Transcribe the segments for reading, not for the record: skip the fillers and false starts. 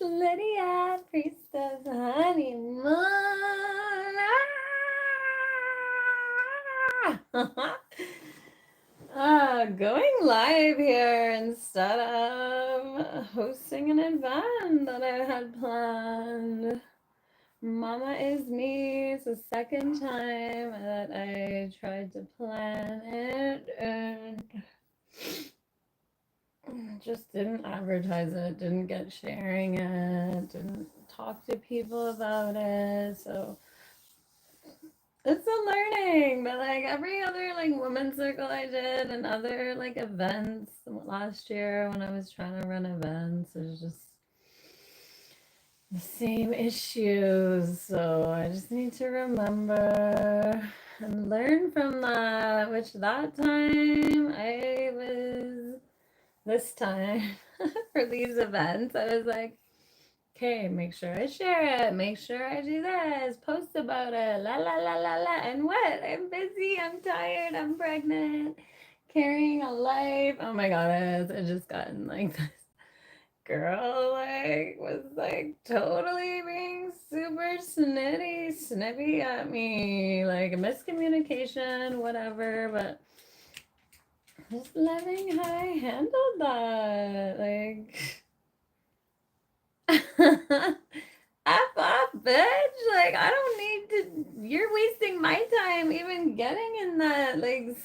Lydia, Priestess Honey Moon. Going live here instead of hosting an event that I had planned. Mama is me. It's the second time that I tried to plan it and just didn't advertise it, didn't get sharing it, didn't talk to people about it. So it's a learning, but like every other like women's circle I did and other like events last year when I was trying to run events, it was just the same issues. So I just need to remember and learn from that, which that time I was this time for these events, I was like, okay, make sure I share it, make sure I do this, post about it, la la la la la. And what? I'm busy, I'm tired, I'm pregnant, carrying a life. Oh my god, I just gotten like this girl like was like totally being super snippy at me, like a miscommunication, whatever, but just loving how I handled that. Like, F off, bitch. Like, I don't need to. You're wasting my time even getting in that, like,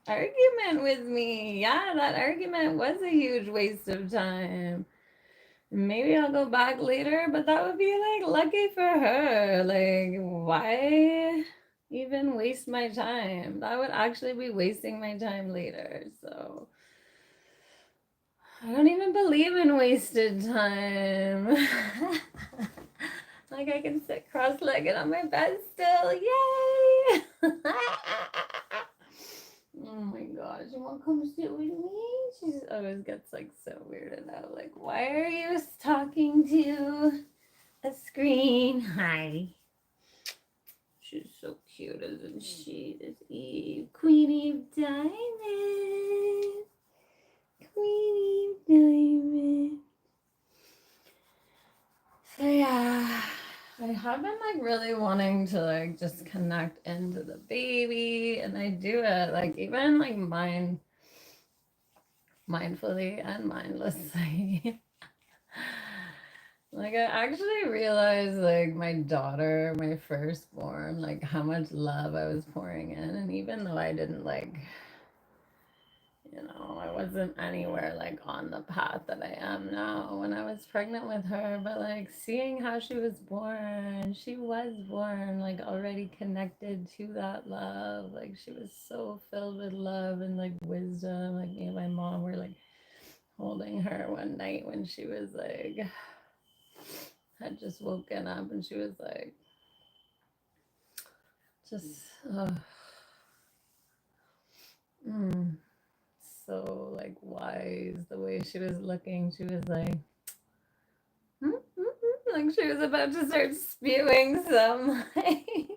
argument with me. Yeah, that argument was a huge waste of time. Maybe I'll go back later, but that would be like lucky for her. Like, why even waste my time? That would actually be wasting my time later. So I don't even believe in wasted time. Like I can sit cross-legged on my bed still. Yay! Oh my gosh, you want to come sit with me? She always gets like so weirded out. Like, why are you talking to a screen? Hi. She's so cute, isn't she? This Eve. Queen Eve Diamond. Queen Eve Diamond. So yeah, I have been like really wanting to like just connect into the baby, and I do it like even like mindfully and mindlessly. Like I actually realized like my daughter, my firstborn, like how much love I was pouring in, and even though I didn't like, you know, I wasn't anywhere like on the path that I am now when I was pregnant with her, but like seeing how she was born like already connected to that love. Like she was so filled with love and like wisdom. Like me and my mom were like holding her one night when she was like, had just woken up and she was like, just, mm, so like wise the way she was looking. She was like, like she was about to start spewing some like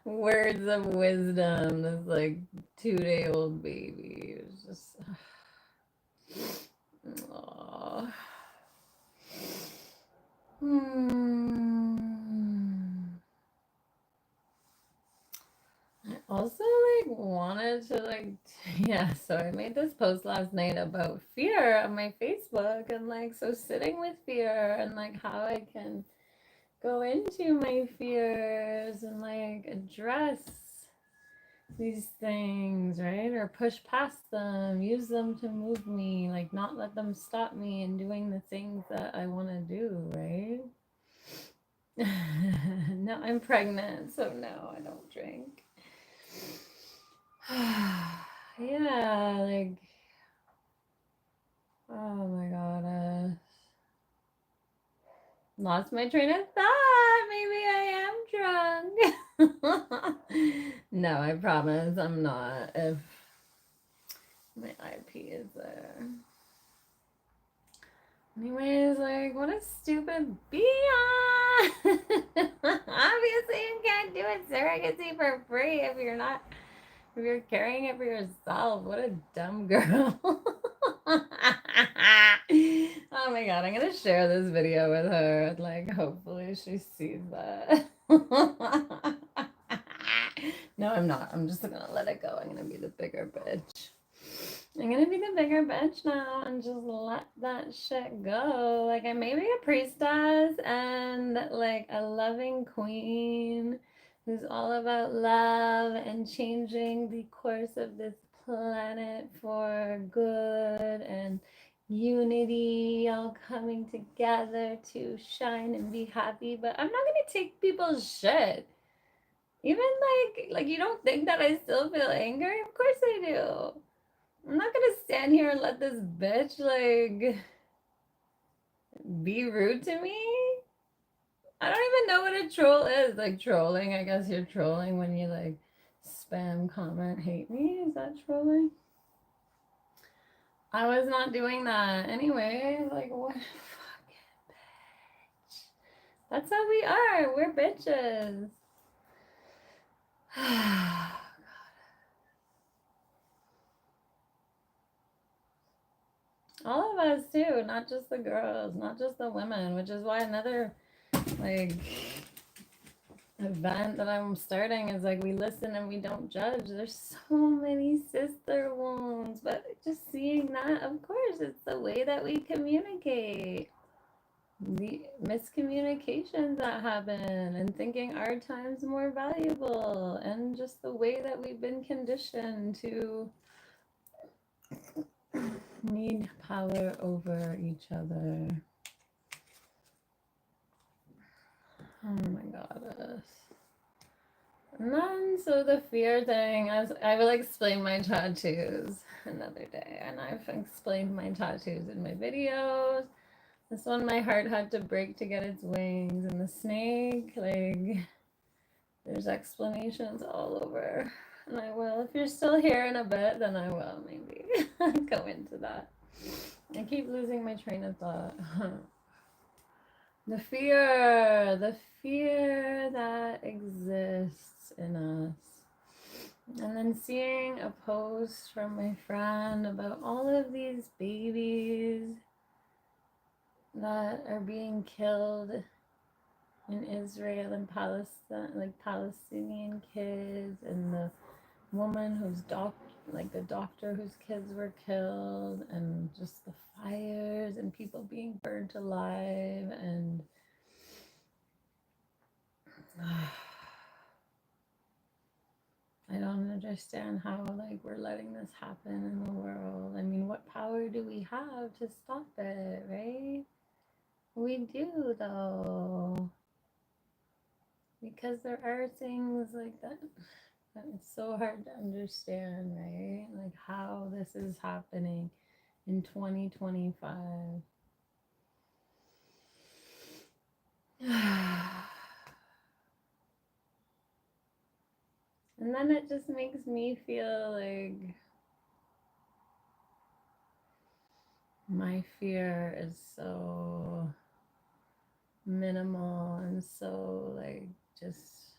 words of wisdom. This like 2 day old baby. It was just, aww. I also like wanted to like yeah, so I made this post last night about fear on my Facebook and like so sitting with fear and like how I can go into my fears and like address these things, right? Or push past them, use them to move me, like not let them stop me in doing the things that I want to do, right? No, I'm pregnant, so no, I don't drink. Yeah, like, oh my god, lost my train of thought. Maybe I am drunk. No, I promise I'm not. If my IP is there. Anyways, like, what a stupid beyond. Obviously, you can't do it surrogacy for free if you're not, if you're carrying it for yourself. What a dumb girl. Oh Oh my god, I'm gonna share this video with her and like hopefully she sees that. No, I'm not. I'm just gonna let it go. I'm gonna be the bigger bitch. I'm gonna be the bigger bitch now and just let that shit go. Like I may be a priestess and like a loving queen who's all about love and changing the course of this planet for good and unity, all coming together to shine and be happy. But I'm not gonna take people's shit. Even like you don't think that I still feel anger? Of course I do. I'm not gonna stand here and let this bitch like be rude to me. I don't even know what a troll is. Like trolling, I guess you're trolling when you like spam, comment, hate me. Is that trolling? I was not doing that. Anyway, like what fucking bitch. That's how we are. We're bitches. All of us too, not just the girls, not just the women, which is why another like event that I'm starting is like we listen and we don't judge. There's so many sister wounds, but just seeing that, of course, it's the way that we communicate. The miscommunications that happen and thinking our time's more valuable and just the way that we've been conditioned to need power over each other. Oh my goddess. And then, so the fear thing, as I will explain my tattoos another day, and I've explained my tattoos in my videos. This one, my heart had to break to get its wings, and the snake, like, there's explanations all over. And I will, if you're still here in a bit, then I will maybe go into that. I keep losing my train of thought. The fear that exists in us. And then seeing a post from my friend about all of these babies that are being killed in Israel and Palestine, like Palestinian kids, and the woman whose the doctor whose kids were killed, and just the fires and people being burnt alive, and I don't understand how like we're letting this happen in the world. I mean, what power do we have to stop it, right? We do though. Because there are things like that it's so hard to understand, right? Like how this is happening in 2025. And then it just makes me feel like my fear is so minimal and so like just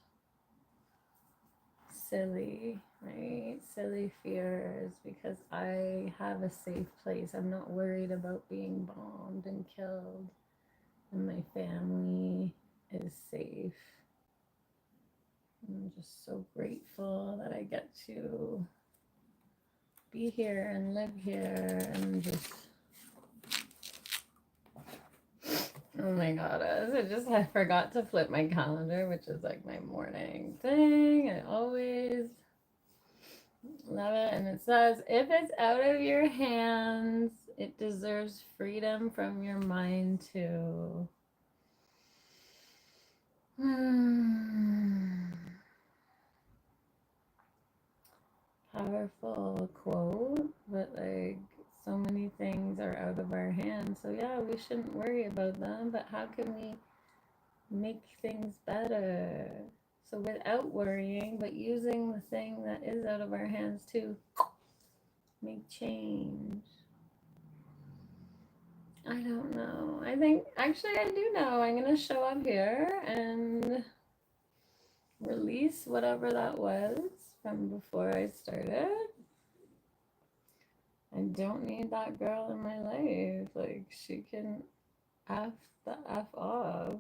silly, right? Silly fears because I have a safe place. I'm not worried about being bombed and killed, and my family is safe. I'm just so grateful that I get to be here and live here and just, oh my god, I forgot to flip my calendar, which is like my morning thing. I always love it. And it says, if it's out of your hands, it deserves freedom from your mind too. Powerful quote, but like so many things are out of our hands. So yeah, we shouldn't worry about them, but how can we make things better? So without worrying, but using the thing that is out of our hands to make change. I don't know. I think, actually, I do know. I'm going to show up here and release whatever that was from before I started. I don't need that girl in my life. Like, she can F the F off.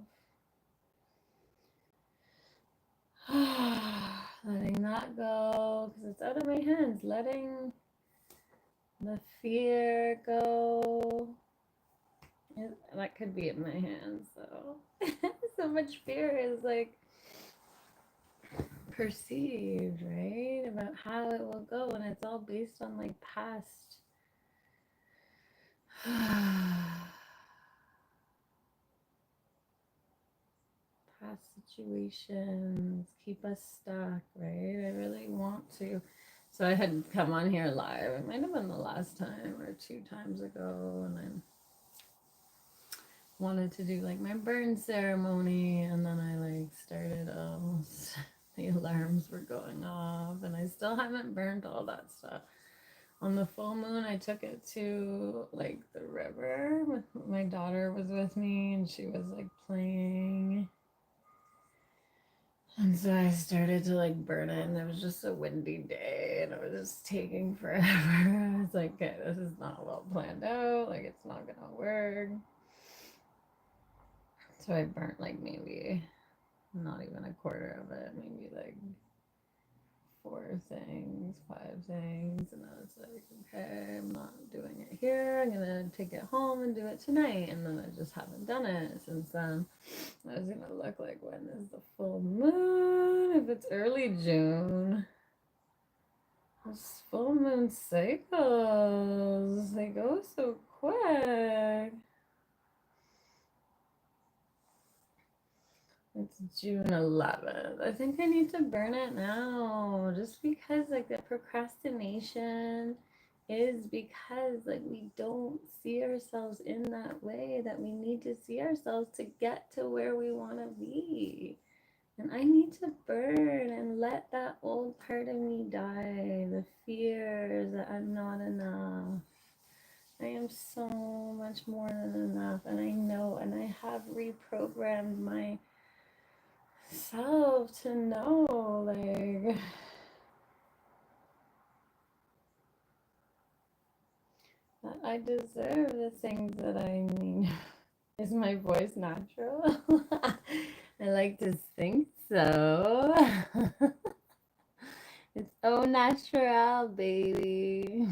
Letting that go because it's out of my hands. Letting the fear go. That could be in my hands, though. So much fear is like perceived, right? About how it will go, and it's all based on like past past situations keep us stuck, right? I really want to. So I had come on here live. It might have been the last time or 2 times ago, and I wanted to do like my burn ceremony, and then I like started the alarms were going off, and I still haven't burned all that stuff. On the full moon, I took it to like the river. My daughter was with me, and she was like playing. And so I started to like burn it, and it was just a windy day, and it was just taking forever. I was like, okay, this is not well planned out. Like, it's not gonna work. So I burnt like maybe not even a quarter of it, maybe like 4 things, 5 things, and I was like, okay, I'm not doing it here. I'm gonna take it home and do it tonight, and then I just haven't done it since then. I was gonna look like, when is the full moon? If it's early June. Those full moon cycles, they go so quick. It's June 11th. I think I need to burn it now just because like the procrastination is because like we don't see ourselves in that way that we need to see ourselves to get to where we want to be. And I need to burn and let that old part of me die. The fears that I'm not enough. I am so much more than enough. And I know, and I have reprogrammed myself to know, like, that I deserve the things that I need. Is my voice natural? I like to think so. It's au natural, baby.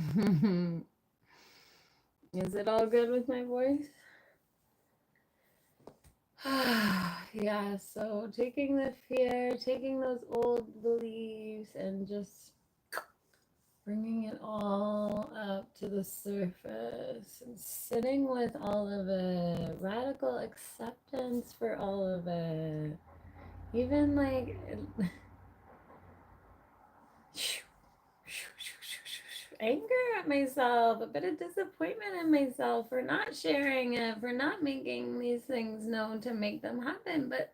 Is it all good with my voice? Yeah, so taking the fear, taking those old beliefs, and just bringing it all up to the surface and sitting with all of it, radical acceptance for all of it. Even like anger at myself, a bit of disappointment in myself for not sharing it, for not making these things known to make them happen. But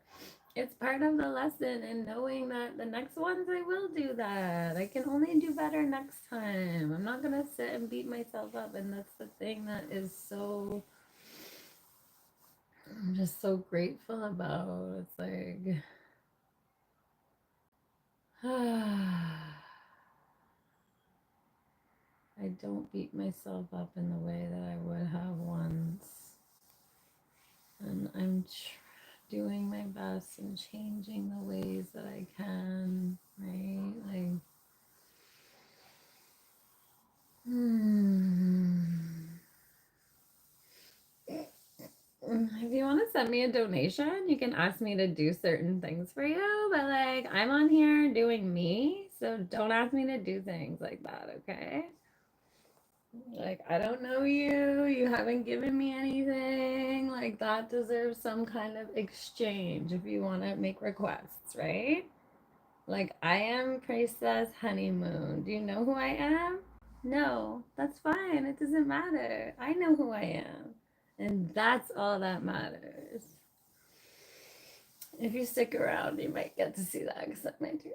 it's part of the lesson, and knowing that the next ones I will do that. I can only do better next time. I'm not gonna sit and beat myself up, and that's the thing that is so I'm just so grateful about. It's like I don't beat myself up in the way that I would have once. And I'm doing my best and changing the ways that I can, right? Like, if you want to send me a donation, you can ask me to do certain things for you, but like, I'm on here doing me, so don't ask me to do things like that, okay? Like, I don't know you, you haven't given me anything. Like, that deserves some kind of exchange if you want to make requests, right? Like, I am Priestess Honey Moon. Do you know who I am? No, that's fine. It doesn't matter. I know who I am. And that's all that matters. If you stick around, you might get to see that because I might do.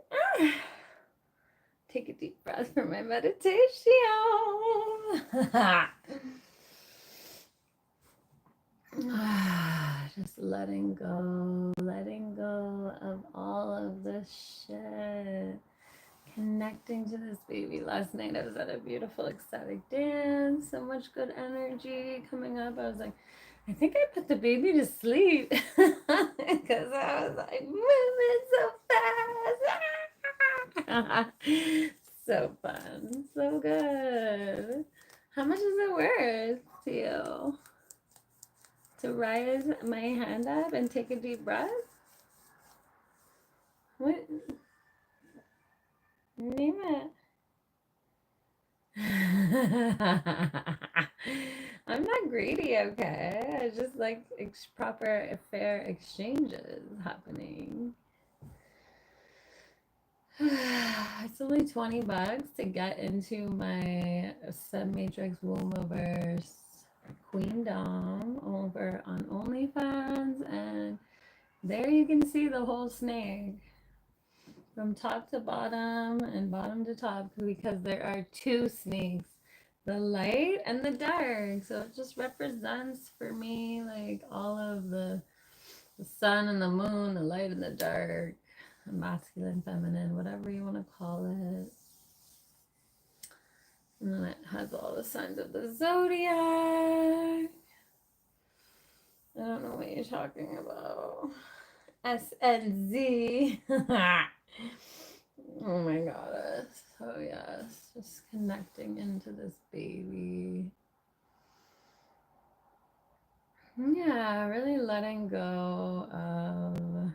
Take a deep breath for my meditation. Just letting go of all of this shit. connecting to this baby. Last night I was at a beautiful ecstatic dance, so much good energy coming up. I was like, I think I put the baby to sleep because I was like moving so fast. So fun, so good. How much is it worth to you to rise my hand up and take a deep breath? What? Name it. I'm not greedy, okay? I just like proper, fair exchanges happening. It's only $20 to get into my Submatrix Wombleverse Queendom over on OnlyFans, and there you can see the whole snake from top to bottom and bottom to top because there are two snakes, the light and the dark. So it just represents for me like all of the sun and the moon, the light and the dark, the masculine, feminine, whatever you want to call it. And then it has all the signs of the zodiac. I don't know what you're talking about. S and Z. Oh my god. So yes, just connecting into this baby. Yeah, really letting go of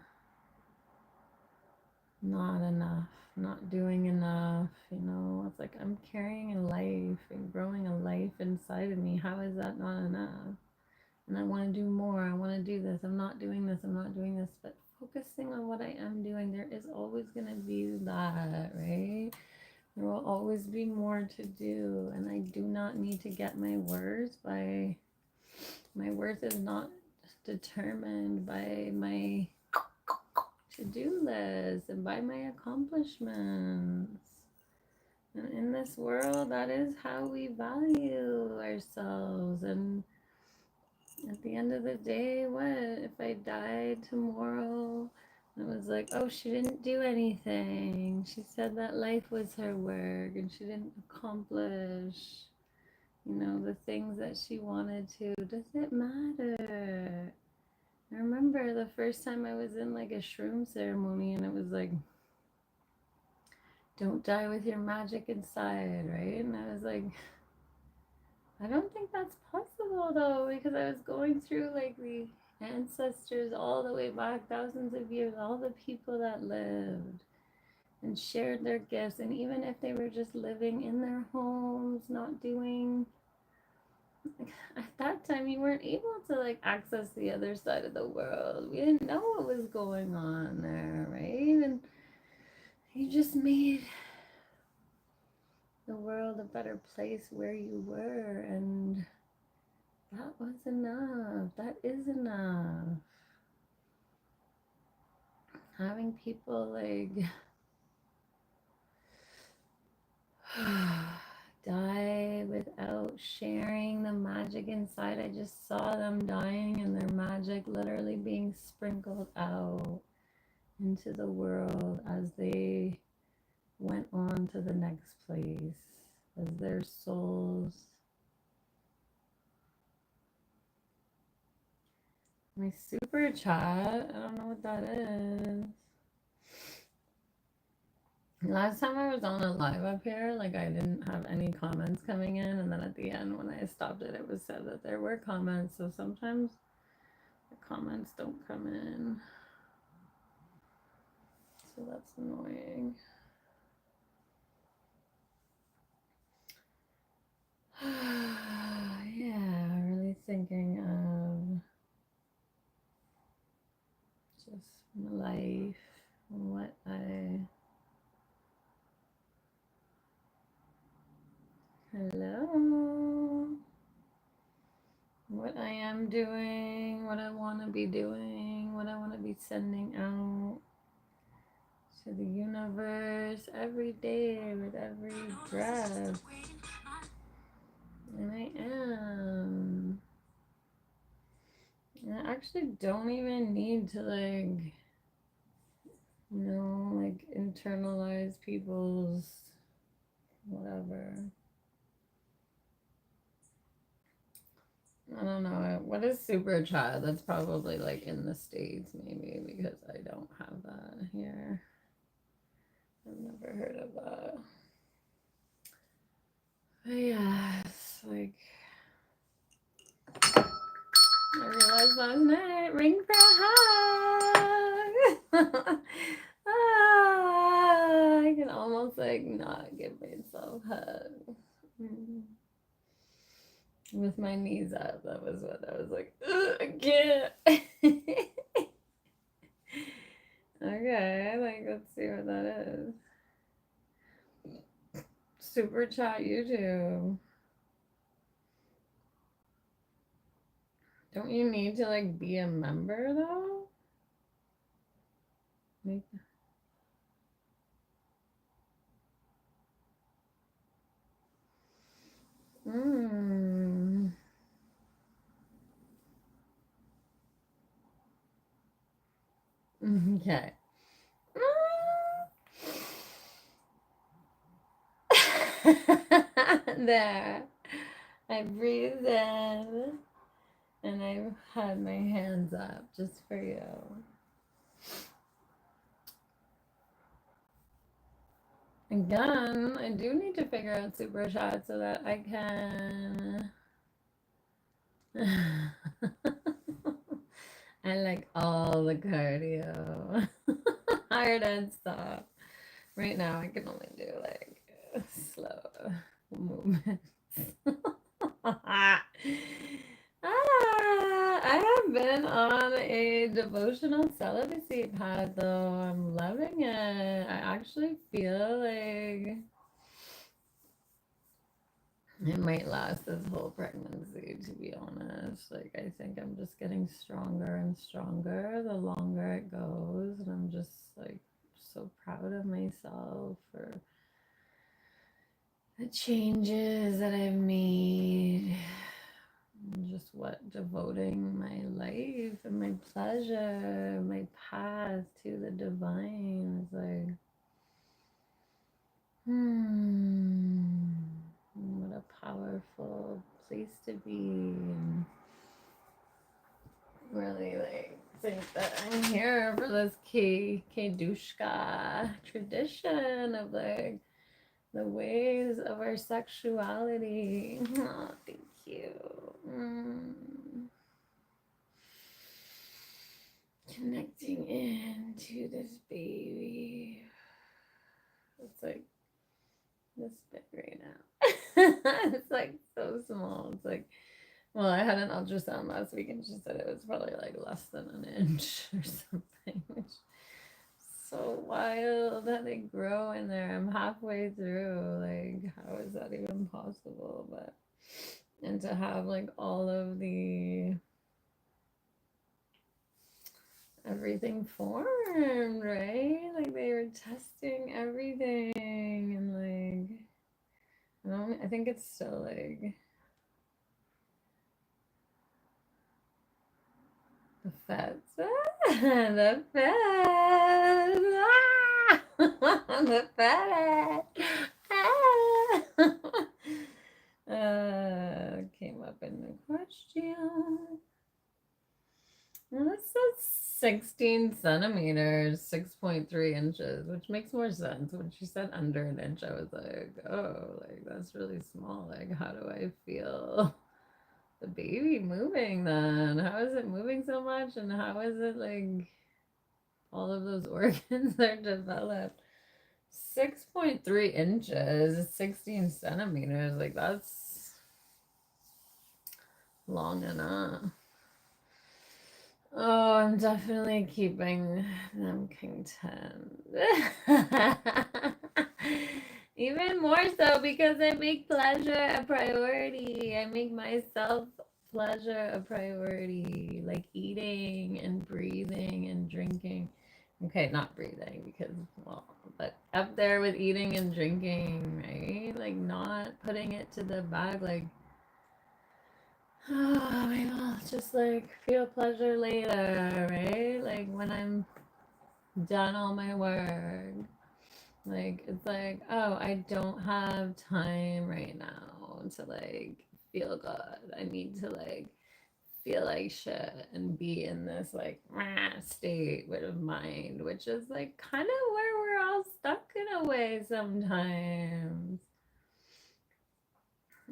not enough, not doing enough. You know, it's like I'm carrying a life and growing a life inside of me. How is that not enough? And I want to do more. I want to do this. I'm not doing this. I'm not doing this. But focusing on what I am doing, there is always going to be that, right? There will always be more to do. And I do not need to get my worth by, my worth is not determined by my to-do list and by my accomplishments. And in this world, that is how we value ourselves. And at the end of the day, what if I died tomorrow? It was like, oh, she didn't do anything. She said that life was her work and she didn't accomplish, you know, the things that she wanted to. Does it matter? I remember the first time I was in like a shroom ceremony and it was like, don't die with your magic inside, right? And I was like, I don't think that's possible though, because I was going through like the ancestors all the way back thousands of years, all the people that lived and shared their gifts. And even if they were just living in their homes, not doing, at that time, you weren't able to like access the other side of the world. We didn't know what was going on there, right? And you just made the world a better place where you were, and that was enough. That is enough. Having people like die without sharing the magic inside. I just saw them dying and their magic literally being sprinkled out into the world as they went on to the next place, as their souls. My super chat, I don't know what that is. Last time I was on a live up here, like I didn't have any comments coming in, and then at the end when I stopped it, it was said that there were comments, so sometimes the comments don't come in. So that's annoying. Yeah, really thinking of just my life, what hello, what I am doing, what I want to be doing, what I want to be sending out to the universe every day with every breath. And I am. And I actually don't even need to like like internalize people's whatever. I don't know. What is super child? That's probably like in the States, maybe, because I don't have that here. I've never heard of that. But yeah, it's like I realized last night, ring for a hug. I can almost like not give myself a hug. With my knees up, that was what I was like, I can't. Okay, like let's see what that is. Super chat YouTube. Don't you need to like be a member though? Make... Okay. There. I breathed in and I had my hands up just for you. Again, I do need to figure out super chat so that I can. I like all the cardio. Hard and soft. Right now, I can only do like slow movements. I have been on a devotional celibacy path though. I'm loving it. I actually feel like it might last this whole pregnancy, to be honest. Like, I think I'm just getting stronger and stronger the longer it goes. And I'm just like so proud of myself for the changes that I've made. Just what devoting my life and my pleasure, my path to the divine is like, what a powerful place to be. And really like think that I'm here for this Kedushka tradition of like the ways of our sexuality. Oh, thank you. Connecting into this baby. It's like this big right now. It's like so small. It's like, well, I had an ultrasound last week and she said it was probably like less than an inch or something, which is so wild how they grow in there. I'm halfway through. Like, how is that even possible? But, and to have like all of the everything formed, right? Like they were testing everything and like I think it's still like the feds. The feds. The feds. Came up in the question. Well, this says 16 centimeters, 6.3 inches, which makes more sense. When she said under an inch, I was like, oh, like that's really small. Like, how do I feel the baby moving then? How is it moving so much? And how is it like all of those organs are developed? 6.3 inches, 16 centimeters. Like, that's long enough. Oh, I'm definitely keeping them content. Even more so because I make pleasure a priority. I make myself pleasure a priority, like eating and breathing and drinking. Okay, not breathing because, well, but up there with eating and drinking, right? Like not putting it to the back, like, oh, maybe I'll just like feel pleasure later, right? Like when I'm done all my work. Like, it's like, oh, I don't have time right now to like feel good. I need to like feel like shit and be in this like state of mind, which is like kind of where we're all stuck in a way sometimes.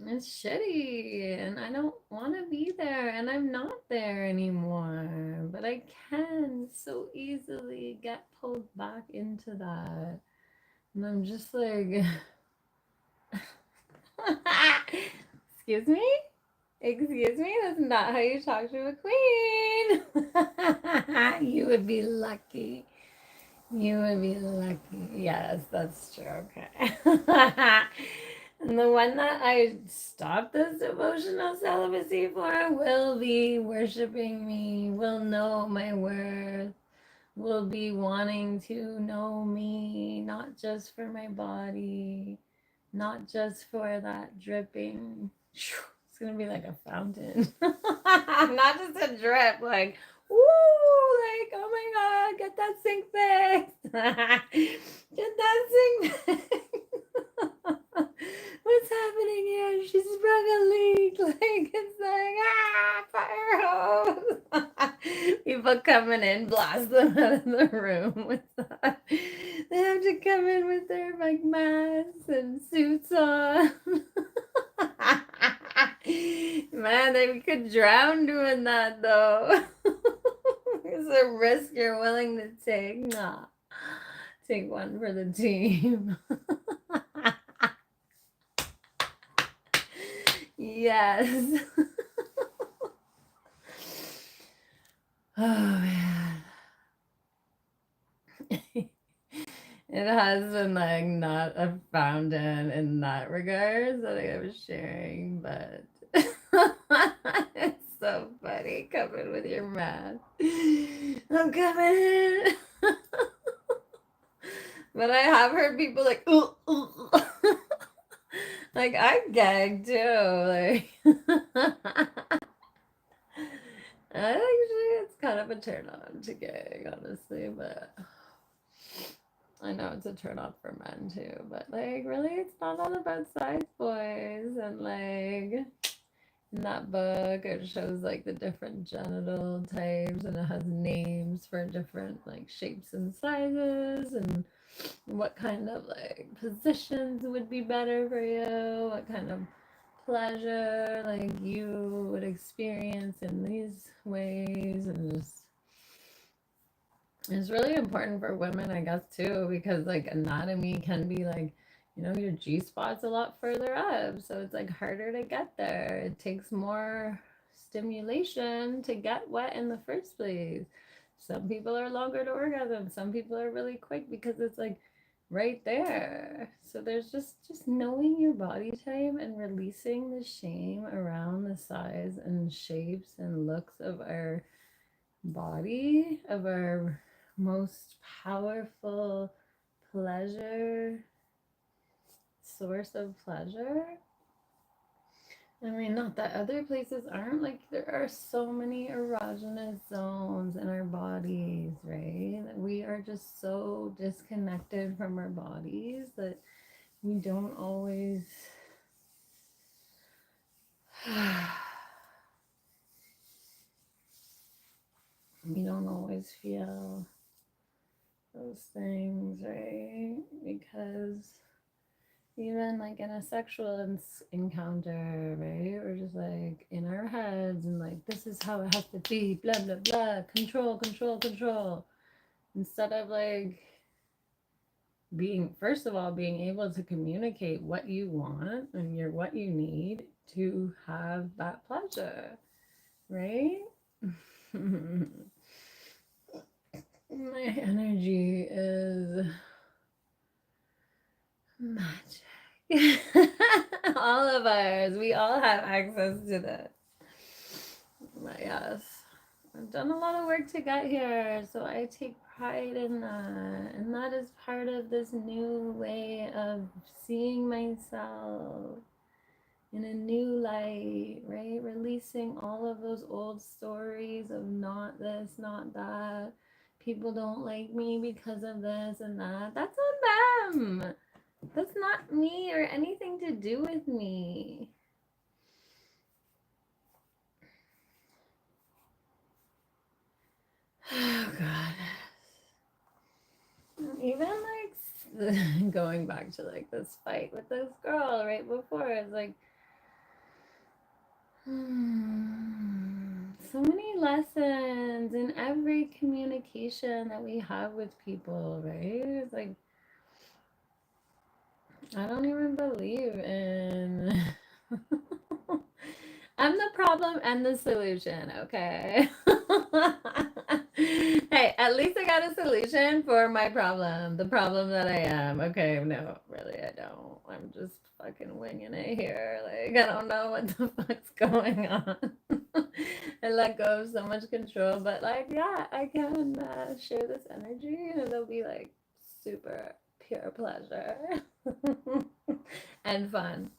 It's shitty, and I don't want to be there, and I'm not there anymore. But I can so easily get pulled back into that. And I'm just like, excuse me? Excuse me? That's not how you talk to a queen. You would be lucky. You would be lucky. Yes, that's true. Okay. And the one that I stopped this emotional celibacy for will be worshiping me, will know my worth, will be wanting to know me, not just for my body, not just for that dripping. It's gonna be like a fountain. Not just a drip, like, woo, like, oh my god, get that sink fixed. Get that sink fixed. What's happening here? She sprung a leak. Like, it's like, fire hose. People coming in, blast them out of the room with that. They have to come in with their like masks and suits on. Man, they could drown doing that though. It's a risk you're willing to take. Nah. Take one for the team. Yes. Oh man. It has been like not a fountain in that regards that I was sharing, but it's so funny coming with your math. I'm coming. But I have heard people like, ooh, ooh. Like I gag too. Like actually it's kind of a turn on to gag, honestly, but I know it's a turn on for men too, but like really it's not all about size boys. And like in that book it shows like the different genital types, and it has names for different like shapes and sizes, and what kind of like positions would be better for you, what kind of pleasure like you would experience in these ways. And just it's really important for women, I guess, too, because like anatomy can be like, your G spot's a lot further up. So it's like harder to get there. It takes more stimulation to get wet in the first place. Some people are longer to orgasm. Some people are really quick because it's like right there. So there's just knowing your body type and releasing the shame around the size and shapes and looks of our body, of our most powerful pleasure, source of pleasure. I mean, not that other places aren't, like, there are so many erogenous zones in our bodies, right? That we are just so disconnected from our bodies that we don't always. We don't always feel those things, right? Because even like in a sexual encounter, right? We're just like in our heads and like, this is how it has to be, blah, blah, blah, control, control, control. Instead of like being, first of all, being able to communicate what you want and what you need to have that pleasure, right? My energy is magic. All of us. We all have access to that. But yes. I've done a lot of work to get here, so I take pride in that. And that is part of this new way of seeing myself in a new light, right? Releasing all of those old stories of not this, not that. people don't like me because of this and that. That's on them. That's not me or anything to do with me. Oh God. Even like going back to like this fight with this girl right before, it's like so many lessons in every communication that we have with people, right? It's like I don't even believe in I'm the problem and the solution, okay? Hey, at least I got a solution for my problem, the problem that I am. Okay, no, really, I don't. I'm just fucking winging it here. Like, I don't know what the fuck's going on. I let go of so much control, but like, yeah, I can share this energy and it'll be like super pure pleasure and fun.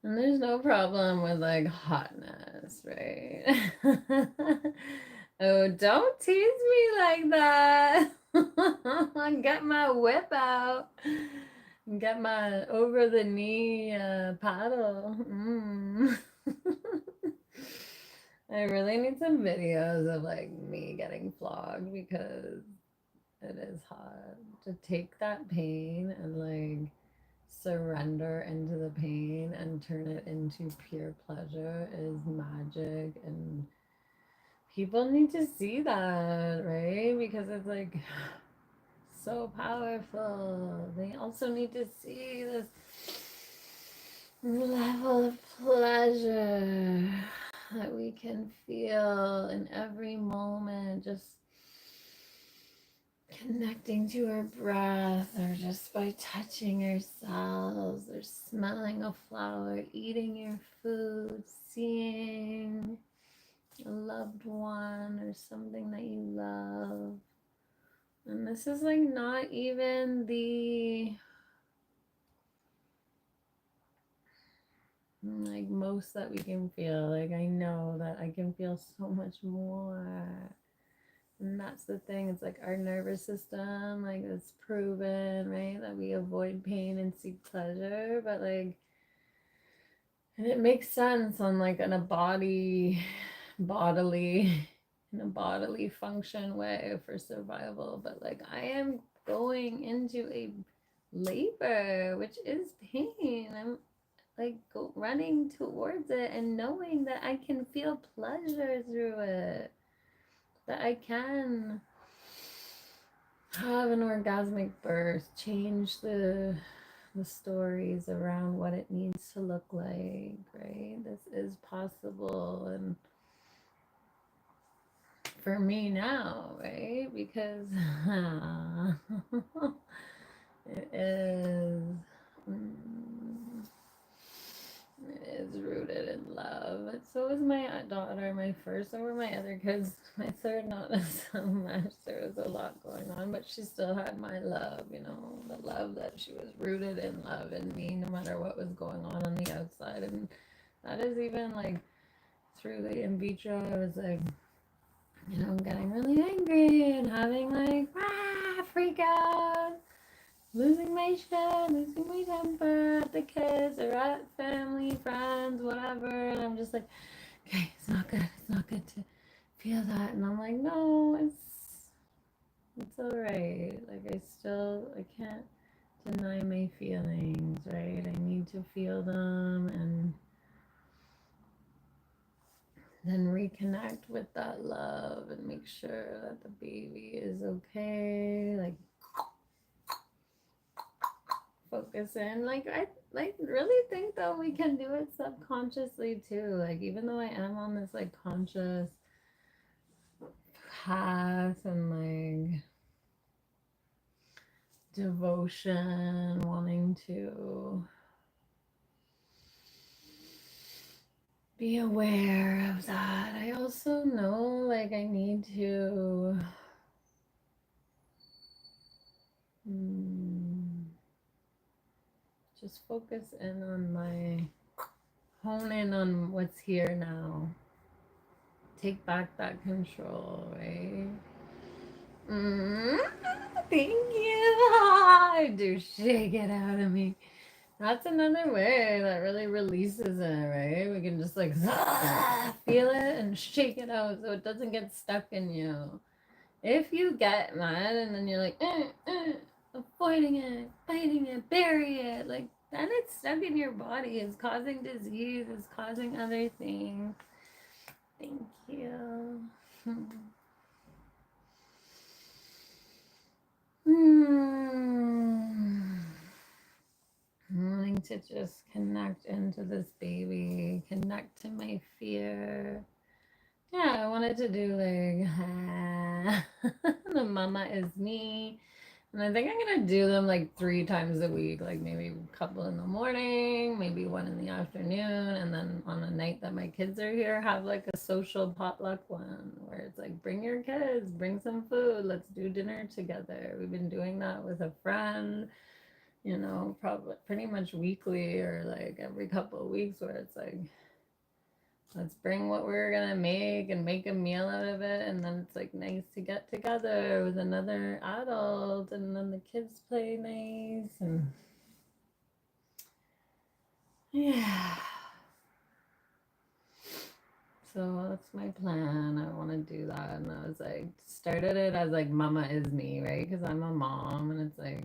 And there's no problem with like hotness, right? Oh, don't tease me like that. Get my whip out. Get my over the knee paddle. I really need some videos of like me getting flogged because it is hard to take that pain and like surrender into the pain and turn it into pure pleasure is magic, and people need to see that, right? Because it's like so powerful. They also need to see this level of pleasure that we can feel in every moment, just connecting to our breath, or just by touching yourselves, or smelling a flower, eating your food, seeing a loved one or something that you love. And this is like not even the like most that we can feel. Like I know that I can feel so much more. And that's the thing. It's like our nervous system, like it's proven, right? That we avoid pain and seek pleasure. But like, and it makes sense on like in a bodily, in a bodily function way for survival. But like I am going into a labor, which is pain. I'm like running towards it and knowing that I can feel pleasure through it. That I can have an orgasmic birth, change the stories around what it needs to look like, right? This is possible, and for me now, right? Because it is it is rooted in love. And so is my daughter, my first over my other kids. My third, not so much. There was a lot going on, but she still had my love, you know, the love that she was rooted in love in me, no matter what was going on the outside. And that is even like through the in vitro, I was like, you know, getting really angry and having like, freak out. Losing my shit, losing my temper at the kids or at family, friends, whatever. And I'm just like, okay, it's not good. It's not good to feel that. And I'm like, no, it's all right. Like I can't deny my feelings, right? I need to feel them and then reconnect with that love and make sure that the baby is okay. Like focus in. Like I really think that we can do it subconsciously too. Like even though I am on this like conscious path and like devotion, wanting to be aware of that, I also know like I need to just focus in on my hone in on what's here now. Take back that control, right? Mm, thank you. Do shake it out of me. That's another way that really releases it, right? We can just like feel it and shake it out so it doesn't get stuck in you. If you get mad and then you're like, avoiding it, fighting it, bury it, like then it's stuck in your body. It's causing disease, it's causing other things. Thank you. Wanting to just connect into this baby, connect to my fear. Yeah, I wanted to do like the mama is me. And I think I'm gonna do them like 3 times a week, like maybe a couple in the morning, maybe one in the afternoon, and then on a night that my kids are here, have like a social potluck one where it's like bring your kids, bring some food, let's do dinner together. We've been doing that with a friend, probably pretty much weekly or like every couple of weeks where it's like let's bring what we're gonna make and make a meal out of it, and then it's like nice to get together with another adult, and then the kids play nice, and yeah. So that's my plan. I want to do that, and I was like, started it as like mama is me, right? Because I'm a mom, and it's like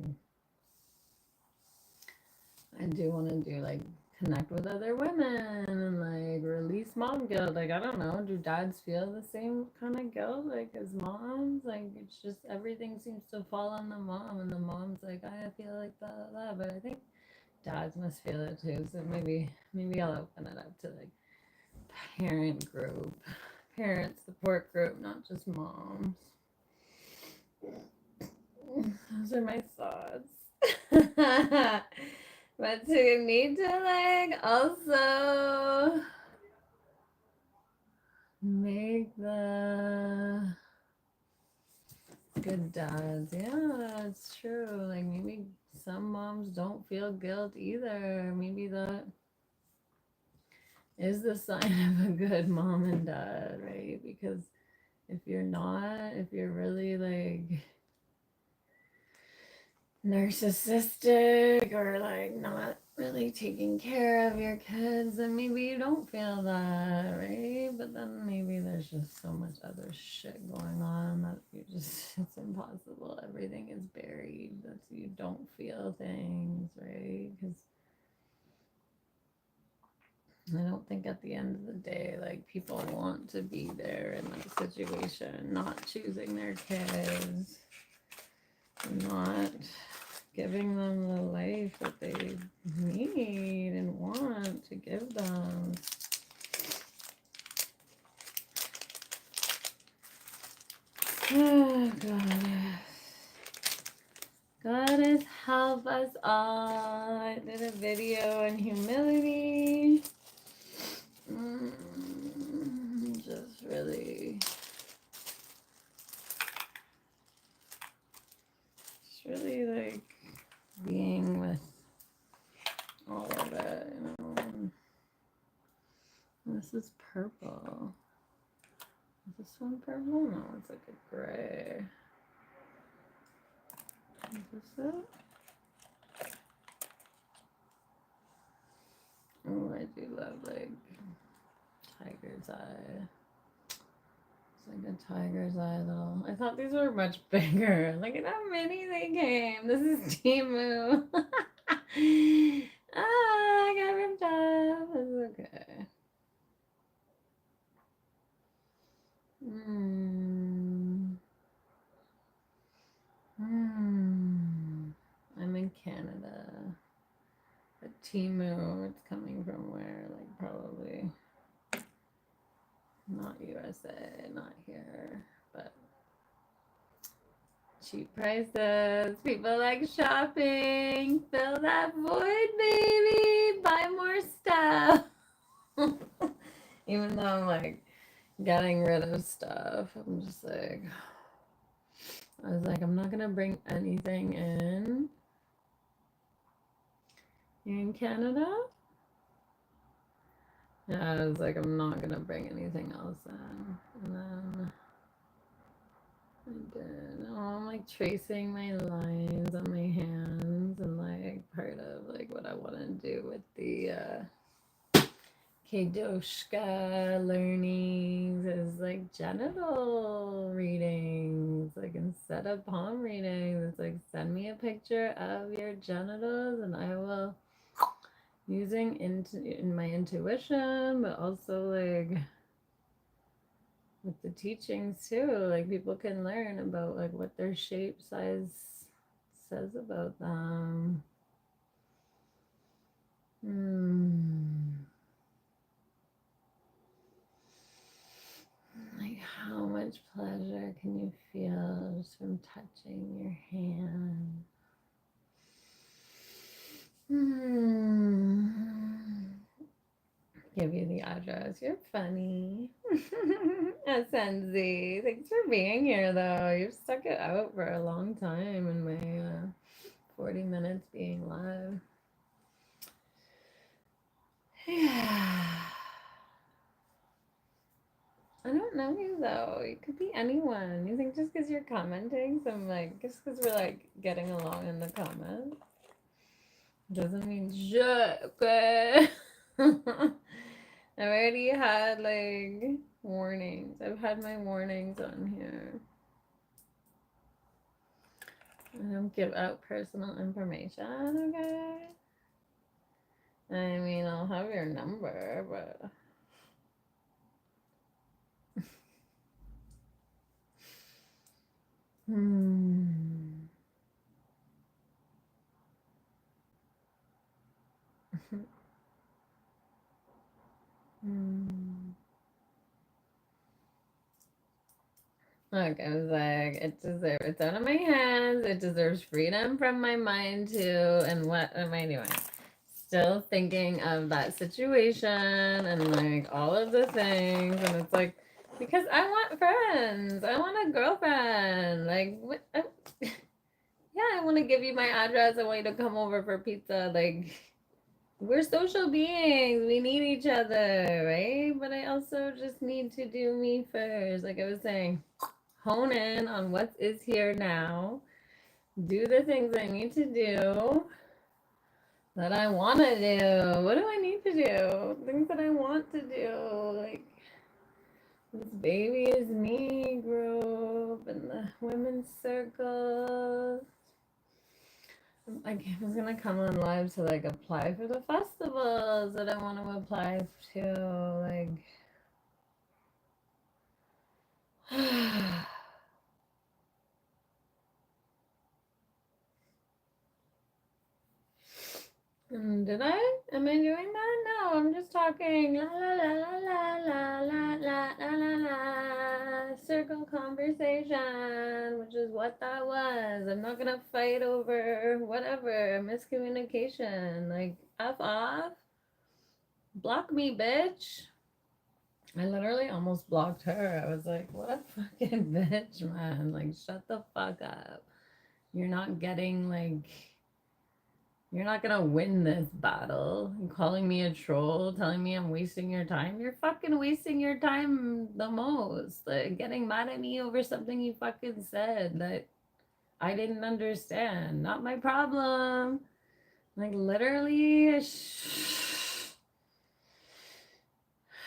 I do want to do like connect with other women and like release mom guilt. Like I don't know, do dads feel the same kind of guilt like as moms? Like it's just everything seems to fall on the mom, and the mom's like I feel like that. But I think dads must feel it too. So maybe I'll open it up to like parent group, parent support group, not just moms. Those are my thoughts. But we need to like also make the good dads. Yeah, that's true. Like maybe some moms don't feel guilt either. Maybe that is the sign of a good mom and dad, right? Because if you're not, if you're really like narcissistic or like not really taking care of your kids, then maybe you don't feel that, right? But then maybe there's just so much other shit going on that it's impossible. Everything is buried, that you don't feel things, right? Because I don't think at the end of the day, like people want to be there in that situation, not choosing their kids, not giving them the life that they need and want to give them. Oh, Goddess. Goddess, help us all. I did a video on humility. Just really like being with all of it, This is purple. Is this one purple? No, it's like a gray. Is this it? Oh, I do love like tiger's eye. It's like a tiger's eye little. I thought these were much bigger. Look at how many they came. This is Timu. I got ripped off. It's okay. I'm in Canada. But Timu, it's coming from where? Like probably not USA, not here, but cheap prices. People like shopping. Fill that void, baby. Buy more stuff. Even though I'm like getting rid of stuff, I'm just like, I was like, I'm not gonna bring anything in. You're in Canada? Yeah, I was like, I'm not gonna bring anything else in. And then I did. Oh, I'm like tracing my lines on my hands, and like part of like what I want to do with the Kadoshka learnings is like genital readings. Like instead of palm readings, it's like send me a picture of your genitals, and I will using in my intuition, but also like with the teachings too, like people can learn about like what their shape size says about them. Like how much pleasure can you feel just from touching your hand? Give you the address. You're funny. SNZ. Thanks for being here though. You've stuck it out for a long time in my 40 minutes being live. Yeah. I don't know you though. You could be anyone. You think just because you're commenting, so I'm like, just because we're like getting along in the comments, doesn't mean shit, okay? I've already had like warnings. I've had my warnings on here. I don't give out personal information, okay? I mean, I'll have your number, but. Look, I was like, it's out of my hands. It deserves freedom from my mind too. And what am I doing? Still thinking of that situation and like all of the things. And it's like, because I want friends. I want a girlfriend. Like, yeah, I want to give you my address. I want you to come over for pizza. Like, we're social beings. We need each other, right? But I also just need to do me first. Like I was saying, hone in on what is here now, do the things I need to do that I want to do. What do I need to do? Things that I want to do. Like this baby is me group and the women's circle. Like I was gonna come on live to like apply for the festivals that I want to apply to. Like did I? Am I doing that? No, I'm just talking. La la la la la la la la la la. Circle conversation, which is what that was. I'm not gonna fight over whatever miscommunication. Like f off, block me, bitch. I literally almost blocked her. I was like, what a fucking bitch, man. Like, shut the fuck up. You're not getting like. You're not gonna win this battle. You're calling me a troll, telling me I'm wasting your time. You're fucking wasting your time the most. Like getting mad at me over something you fucking said that I didn't understand. Not my problem. Like literally,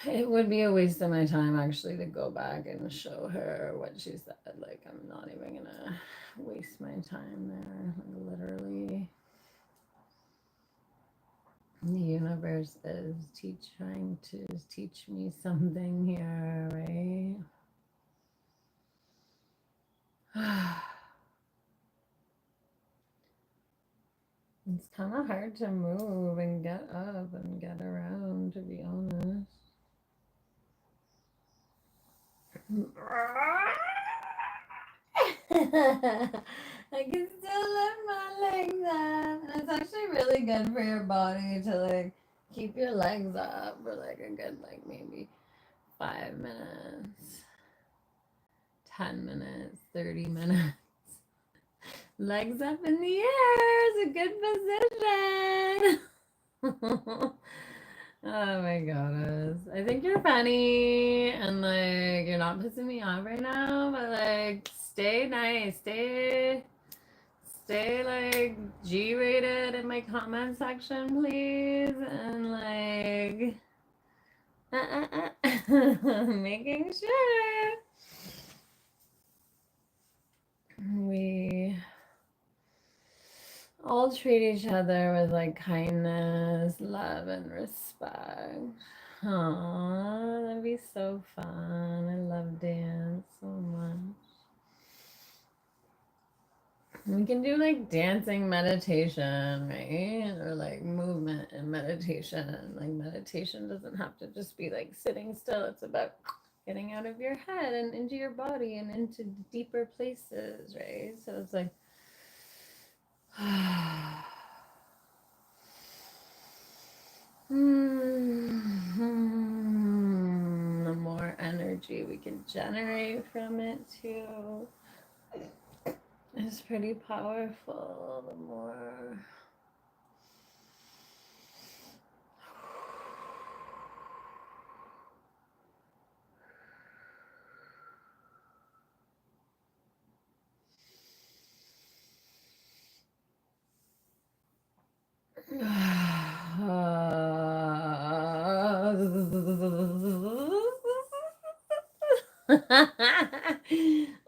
it would be a waste of my time actually to go back and show her what she said. Like I'm not even gonna waste my time there. Like literally. The universe is trying to teach me something here, right? It's kind of hard to move and get up and get around, to be honest. I can still lift my legs up. And it's actually really good for your body to like keep your legs up for like a good like maybe 5 minutes, 10 minutes, 30 minutes. Legs up in the air is a good position. Oh my goodness. I think you're funny and like you're not pissing me off right now, but like stay nice, stay like G-rated in my comment section, please. And like making sure we all treat each other with like kindness, love, and respect. Aww, that'd be so fun. I love dance so much. We can do like dancing meditation, right? Or like movement and meditation. Like meditation doesn't have to just be like sitting still. It's about getting out of your head and into your body and into deeper places, right? So it's like the more energy we can generate from it too is pretty powerful. The more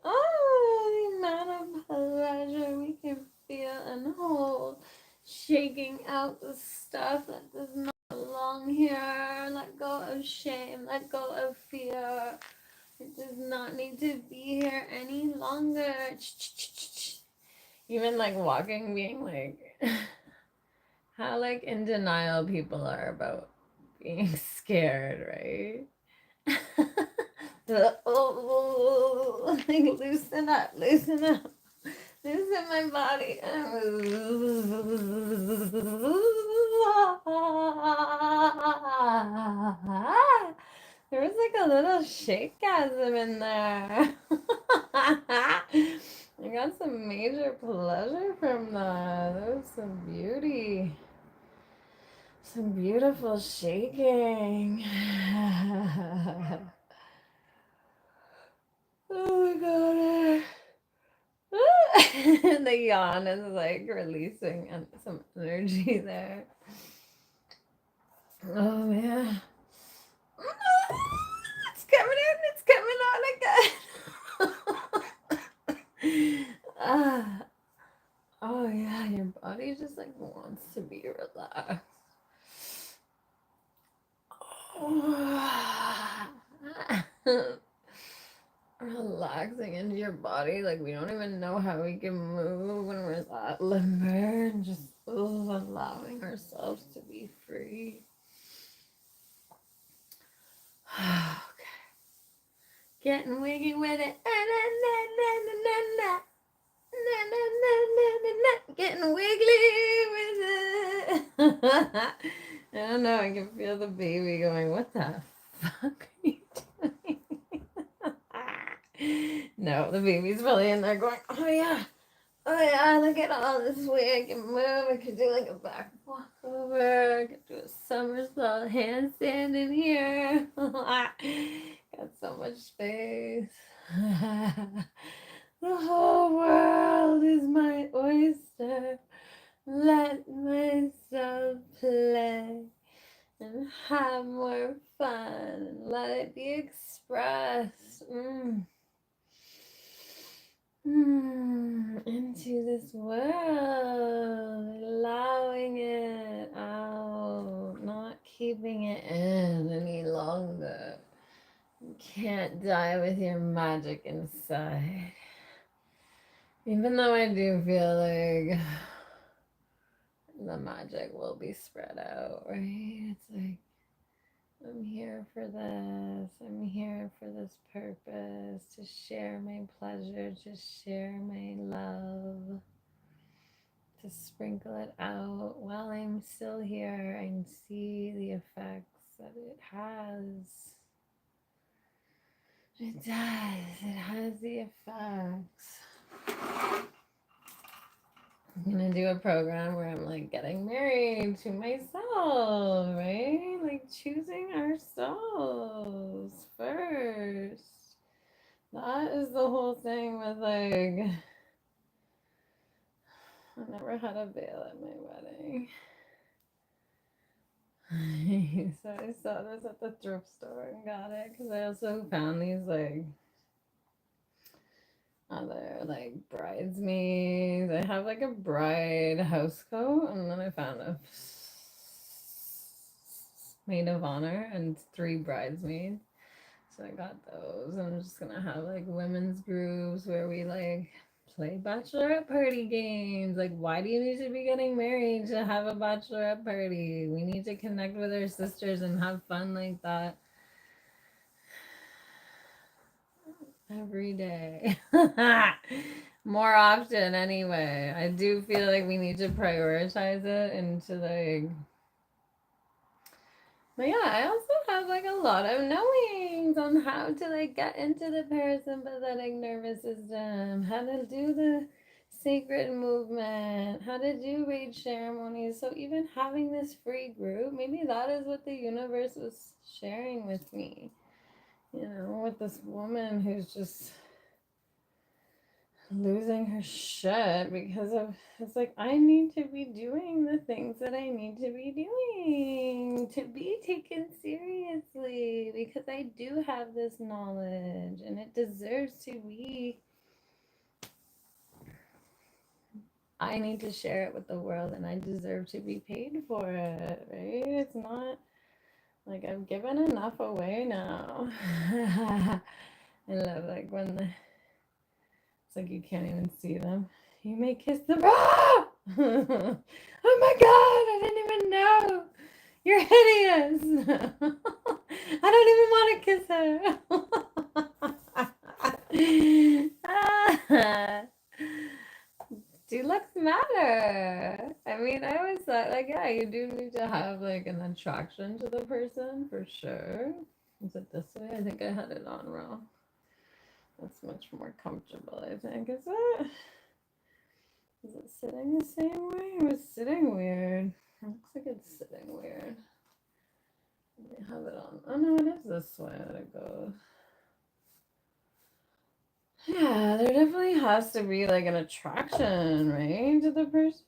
oh, the amount of pleasure we can feel and hold, shaking out the stuff that does not belong here. Let go of shame, let go of fear. It does not need to be here any longer. Even like walking, being like, how like in denial people are about being scared, right? Oh, like loosen up, loosen my body. There was like a little shakegasm in there. I got some major pleasure from that. That was some beauty. Some beautiful shaking. Oh my god. The yawn is like releasing some energy there. Oh man. It's coming in, it's coming on again. Oh yeah, your body just like wants to be relaxed. Relaxing into your body, like we don't even know how we can move when we're that limber, and just allowing ourselves to be free. Okay. Getting wiggy with it. Getting wiggly with it. I don't know, I can feel the baby going, what the fuck are you doing? No, the baby's probably in there going, oh yeah, look at all this way I can move. I could do like a back walk over. I could do a somersault handstand in here. Got so much space. The whole world is my oyster. Let myself play and have more fun and let it be expressed. Into this world, allowing it out, not keeping it in any longer. You can't die with your magic inside. Even though I do feel like the magic will be spread out, right? It's like, I'm here for this. I'm here for this purpose, to share my pleasure, to share my love, to sprinkle it out while I'm still here and see the effects that it has. It does. It has the effects. I'm gonna do a program where I'm like getting married to myself, right? Like choosing ourselves first. That is the whole thing with like, I never had a veil at my wedding. So I saw this at the thrift store and got it because I also found these like other like bridesmaids. I have like a bride house coat, and then I found a maid of honor and 3 bridesmaids. So I got those. I'm just gonna have like women's groups where we like play bachelorette party games. Like, why do you need to be getting married to have a bachelorette party? We need to connect with our sisters and have fun like that every day. More often, anyway. I do feel like we need to prioritize it into like. But yeah, I also have like a lot of knowings on how to like get into the parasympathetic nervous system, how to do the sacred movement, how to do rage ceremonies. So even having this free group, maybe that is what the universe was sharing with me. You know, with this woman who's just losing her shit because of, it's like I need to be doing the things that I need to be doing to be taken seriously, because I do have this knowledge and it deserves to be. I need to share it with the world and I deserve to be paid for it, right? It's not like I've given enough away now. I love like when the, it's like you can't even see them. You may kiss them. Ah! Oh my god, I didn't even know. You're hideous. I don't even want to kiss her. Do looks matter? I mean, I always thought, like, yeah, you do need to have, like, an attraction to the person, for sure. Is it this way? I think I had it on wrong. That's much more comfortable, I think. Is it? Is it sitting the same way? It was sitting weird. It looks like it's sitting weird. Let me have it on. Oh no, it is this way that it goes. Yeah, there definitely has to be like an attraction, right, to the person.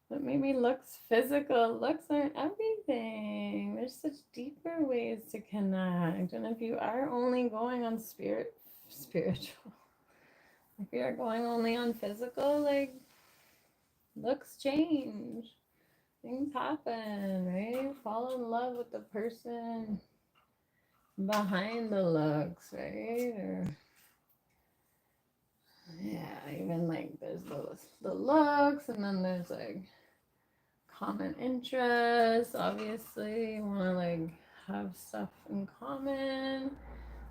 But maybe looks, physical looks aren't everything. There's such deeper ways to connect. And if you are only going on spiritual, if you're going only on physical, like, looks change. Things happen, right? Fall in love with the person behind the looks, right? Or yeah, even like there's the looks, and then there's like common interests. Obviously, you want to like have stuff in common,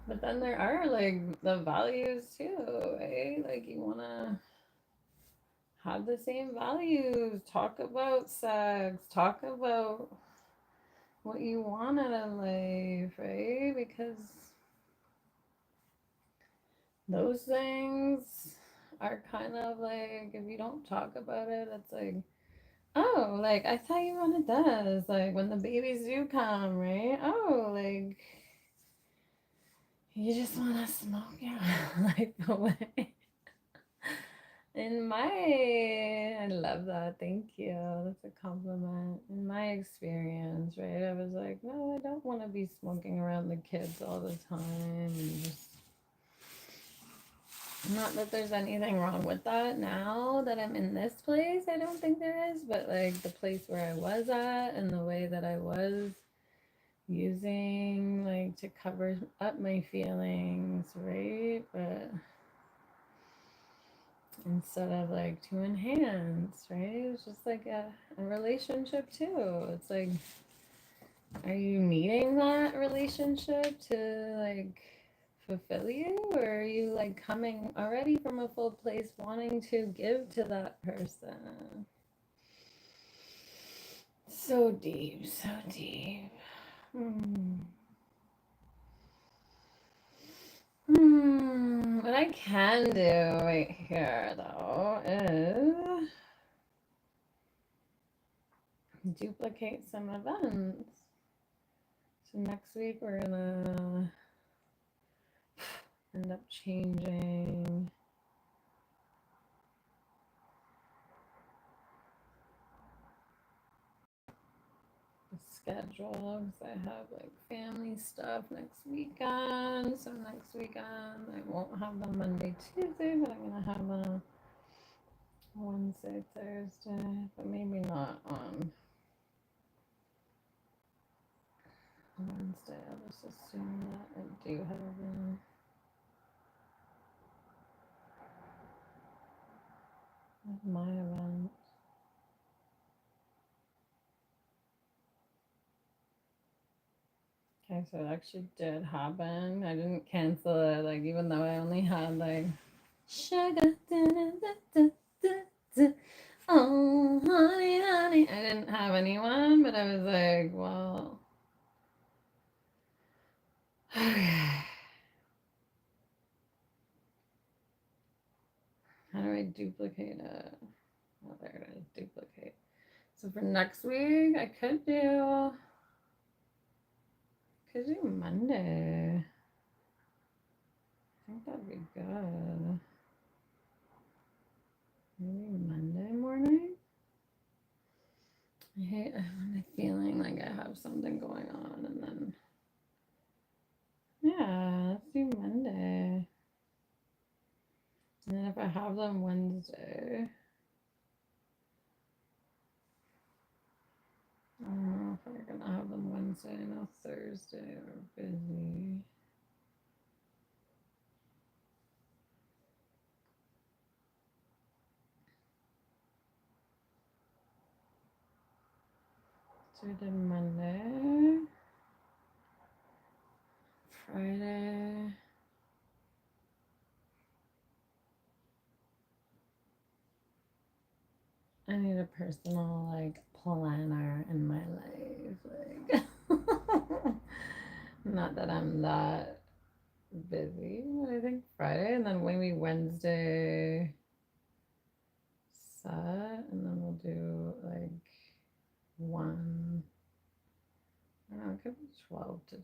but then there are like the values too, right? Like you want to have the same values, talk about sex, talk about what you want out of life, right? Because those things are kind of like, if you don't talk about it, it's like, oh, like I thought you wanted this. Like when the babies do come, right? Oh, like you just want to smoke your life away. I love that. Thank you. That's a compliment. In my experience, right? I was like, no, I don't want to be smoking around the kids all the time. And just, not that there's anything wrong with that now that I'm in this place. I don't think there is, but like the place where I was at and the way that I was using like to cover up my feelings, right? But instead of like to enhance, right? It's just like a relationship too. It's like, are you needing that relationship to like fulfill you, or are you like coming already from a full place wanting to give to that person? So deep, so deep. What I can do right here though is duplicate some events. So next week we're gonna end up changing the schedule because I have like family stuff next weekend. So next weekend I won't have them Monday, Tuesday, but I'm gonna have them Wednesday, Thursday, but maybe not on Wednesday. I'll just assume that I do have them. My event. Okay, so it actually did happen. I didn't cancel it, like even though I only had like sugar. Da, da, da, da, da. Oh, honey, honey. I didn't have anyone, but I was like, well, okay. How do I duplicate it? Oh, there it is, duplicate. So for next week, I could do Monday. I think that'd be good. Maybe Monday morning? I hate when I feeling like I have something going on and then yeah, let's do Monday. And then if I have them Wednesday, I don't know if I'm gonna have them Wednesday. I know Thursday we're busy. So we did Monday, Friday. I need a personal like planner in my life. Like not that I'm that busy, but I think Friday and then maybe Wednesday set and then we'll do like one. I don't know, it could be 12 to 2.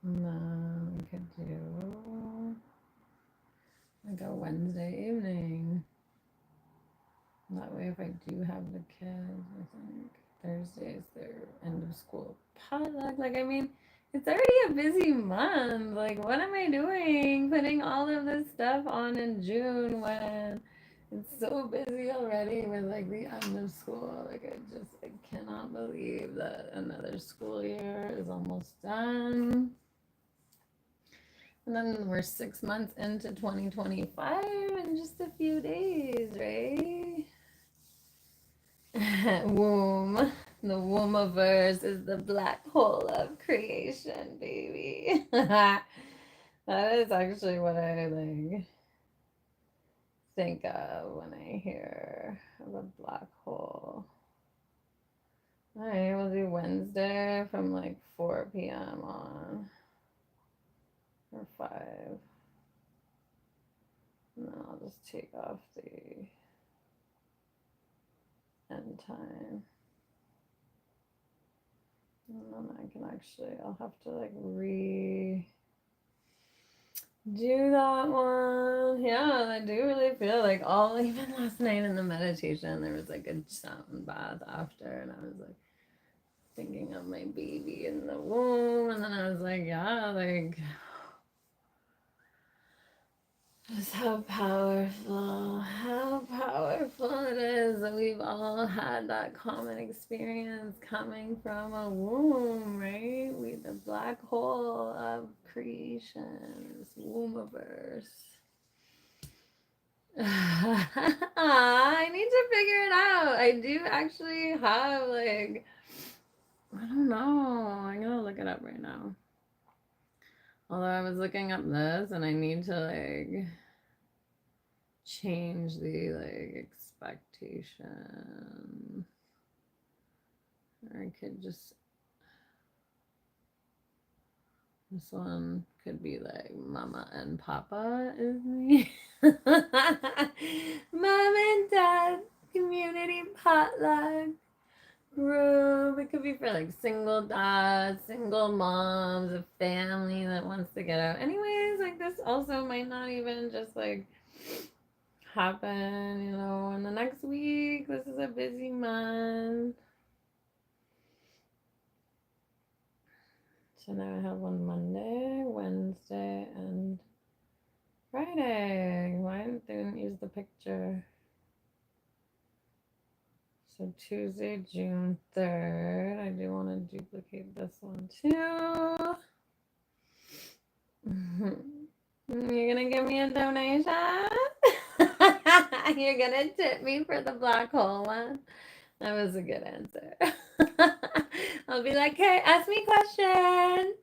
And then we could do like a Wednesday evening. That way, if I do have the kids, I think Thursday is their end of school potluck. Like, I mean, it's already a busy month. Like, what am I doing? Putting all of this stuff on in June when it's so busy already with like the end of school. Like, I cannot believe that another school year is almost done. And then we're 6 months into 2025 in just a few days, right? Womb. The wombiverse is the black hole of creation, baby. That is actually what I like think of when I hear of a black hole. All right, we'll do Wednesday from like 4 p.m. on or 5. And then I'll just take off the end time. And then I can actually, I'll have to like do that one. Yeah, I do really feel like even last night in the meditation, there was like a sound bath after, and I was like thinking of my baby in the womb, and then I was like, yeah, like just how powerful it is that we've all had that common experience coming from a womb, right? The black hole of creation, this wombiverse. I need to figure it out. I do actually have like, I don't know. I'm gonna look it up right now. Although I was looking up this and I need to like change the like expectation. Or I could just This one could be like Mama and Papa is me. Mom and Dad community potluck group. It could be for like single dads, single moms, a family that wants to get out. Anyways, like this also might not even just like happen, in the next week. This is a busy month. So now I have one Monday, Wednesday, and Friday. Why didn't use the picture? So Tuesday, June 3rd. I do want to duplicate this one too. You're gonna give me a donation? You're gonna tip me for the black hole one? That was a good answer. I'll be like, hey, ask me questions.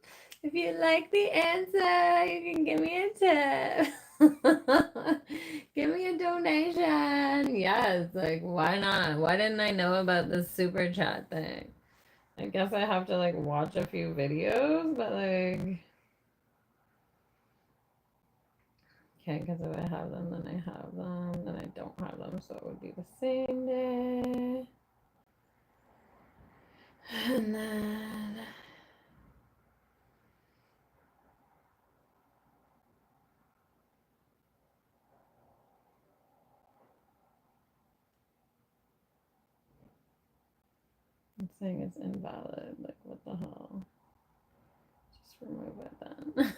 If you like the answer, you can give me a tip. Give me a donation. Yes, like why not? Why didn't I know about this super chat thing? I guess I have to like watch a few videos, but like okay, because if I have them, then I have them, then I don't have them, so it would be the same day. And then it's saying it's invalid. Like, what the hell? Just remove it then.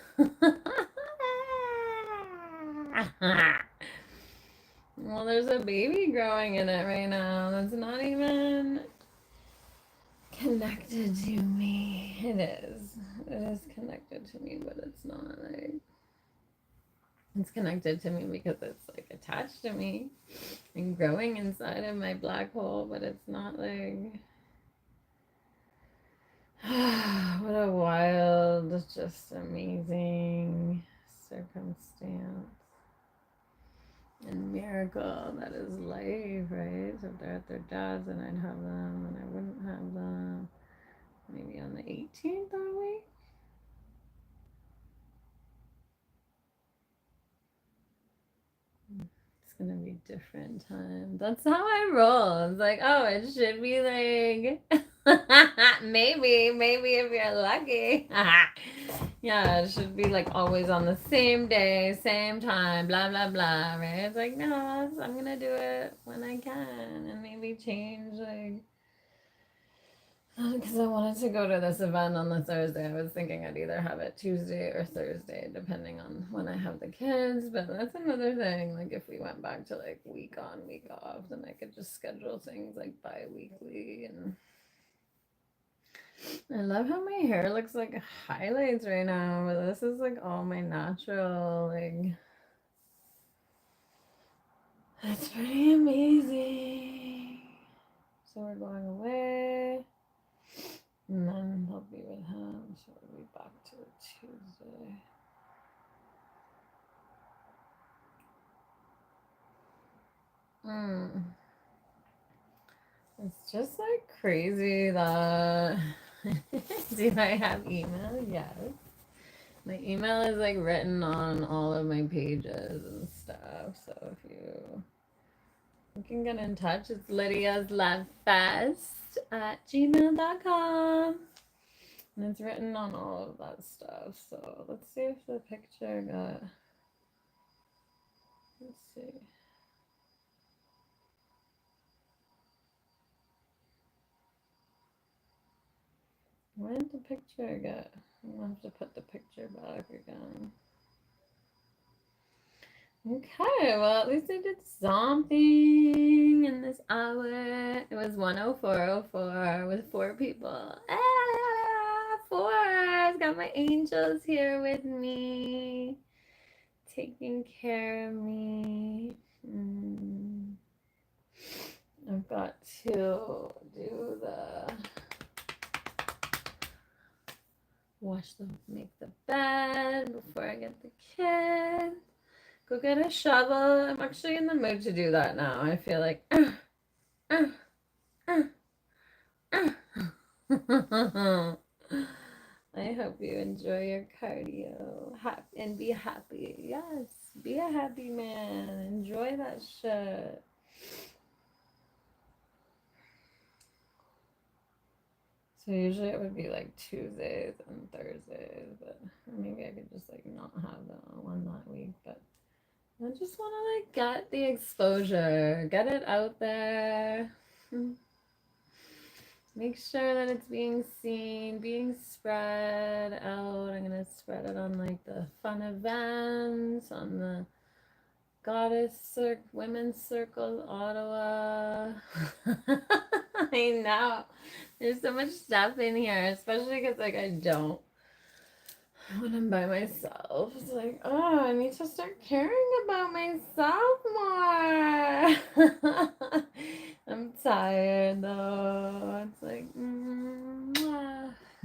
Well, there's a baby growing in it right now. That's not even connected to me. It is. It is connected to me, but it's not like. It's connected to me because it's like attached to me and growing inside of my black hole, but it's not like. What a wild, just amazing circumstance and miracle that is life, right? So if they're at their dad's and I'd have them and I wouldn't have them maybe on the 18th that week. It's gonna be different time. That's how I roll. It's like, oh, it should be like maybe if you're lucky. Yeah, it should be like always on the same day, same time, blah blah blah, right? It's like, no, I'm gonna do it when I can and maybe change like because I wanted to go to this event on the Thursday. I was thinking I'd either have it Tuesday or Thursday, depending on when I have the kids. But that's another thing. Like, if we went back to like week on, week off, then I could just schedule things like bi-weekly. And I love how my hair looks like highlights right now. But this is like all my natural, like, that's pretty amazing. So we're going away. And then I'll be with him, so we'll be back to Tuesday. It's just like crazy that. Do I have email? Yes. My email is like written on all of my pages and stuff. So if you can get in touch, it's lydiaslovefest@gmail.com. And it's written on all of that stuff. So let's see if the picture got. Let's see. Where did the picture get? I'll have to put the picture back again. Okay, well, at least I did something in this hour. It was 10404 with 4 people. Ah, 4! I've got my angels here with me, taking care of me. I've got to do the make the bed before I get the kids. Go get a shovel. I'm actually in the mood to do that now. I feel like I hope you enjoy your cardio and be happy. Yes, be a happy man. Enjoy that shit. So usually it would be like Tuesdays and Thursdays, but maybe I could just like not have that one that week. But I just want to like get the exposure, get it out there. Make sure that it's being seen, being spread out. I'm gonna spread it on like the fun events, on the Women's Circle Ottawa. I know. There's so much stuff in here, especially because like I don't when I'm by myself. It's like, oh, I need to start caring about myself more. I'm tired though. It's like,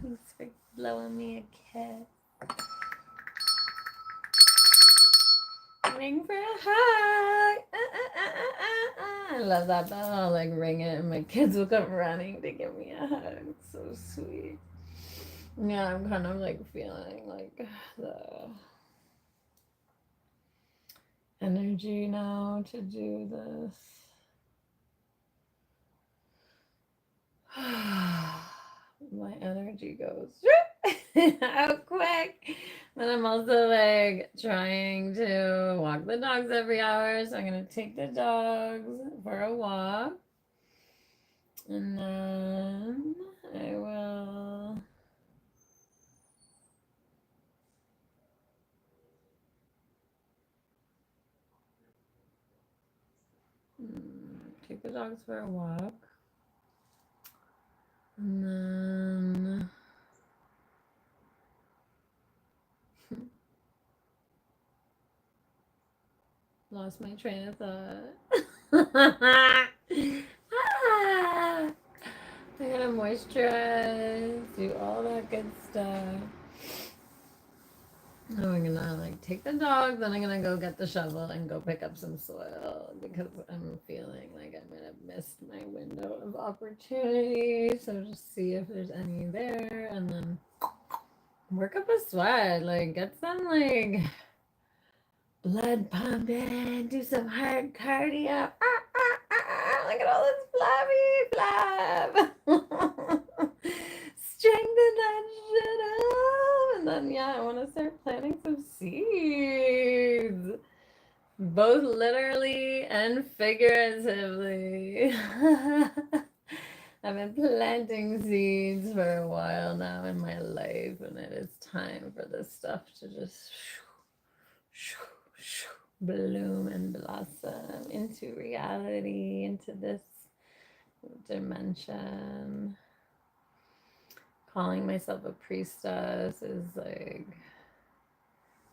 thanks for blowing me a kiss. Ring for a hug. I love that bell. I'll like ring it and my kids will come running to give me a hug. So sweet. Yeah, I'm kind of like feeling like the energy now to do this. My energy goes out quick. But I'm also like trying to walk the dogs every hour. So I'm going to take the dogs for a walk. And then I will take the dogs for a walk. And then lost my train of thought. I gotta moisturize, do all that good stuff. Now I'm gonna like take the dog, then I'm gonna go get the shovel and go pick up some soil because I'm feeling like I might have missed my window of opportunity. So just see if there's any there and then work up a sweat, like get some like blood pumping, do some hard cardio. Look at all this flabby flab. Strengthen that shit up. And then, yeah, I want to start planting some seeds. Both literally and figuratively. I've been planting seeds for a while now in my life, and it is time for this stuff to just bloom and blossom into reality, into this dimension. Calling myself a priestess is like,